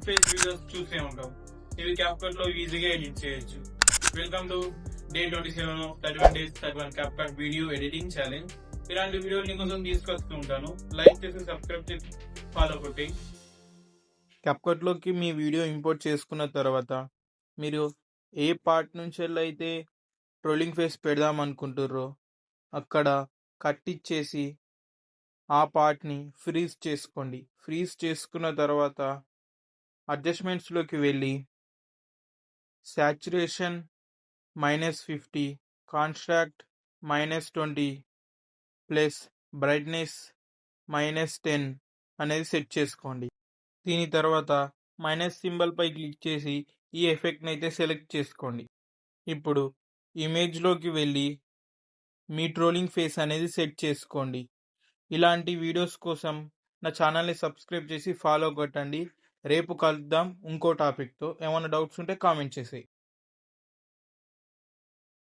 Face videos చూసే ఉంటాం. ఇవి క్యాప్కట్ లో ఈజీగా ఎడిట్ చేయొచ్చు. Welcome to day 27 of 31 days 31 CapCut video editing challenge. ఇలాంటి వీడియోలు నీకోసం తీసుకొస్తూ ఉంటాను. లైక్ చేసి సబ్స్క్రైబ్ చేసి ఫాలో కొట్టి. క్యాప్కట్ లోకి మీ వీడియో ఇంపోర్ట్ చేసుకున్న తర్వాత మీరు ఏ పార్ట్ నుంచి అయితే ట్రోలింగ్ ఫేస్ పెడదాం అనుకుంటుర్రో అక్కడ కట్ ఇచ్చేసి ఆ పార్ట్ని ఫ్రీజ్ చేసుకోండి. ఫ్రీజ్ చేసుకున్న తర్వాత అడ్జస్ట్మెంట్స్లోకి వెళ్ళి సాచురేషన్ -50, కాంట్రాస్ట్ -20 ప్లస్ బ్రైట్నెస్ -10 అనేది సెట్ చేసుకోండి. దీని తర్వాత మైనస్ సింబల్ పై క్లిక్ చేసి ఈ ఎఫెక్ట్ని అయితే సెలెక్ట్ చేసుకోండి. ఇప్పుడు ఇమేజ్లోకి వెళ్ళి మీ ట్రోలింగ్ ఫేస్ అనేది సెట్ చేసుకోండి. ఇలాంటి వీడియోస్ కోసం నా ఛానల్ని సబ్స్క్రైబ్ చేసి ఫాలో కొట్టండి. రేపు కలుద్దాం ఇంకో టాపిక్తో. ఏమైనా డౌట్స్ ఉంటే కామెంట్ చేసేయి.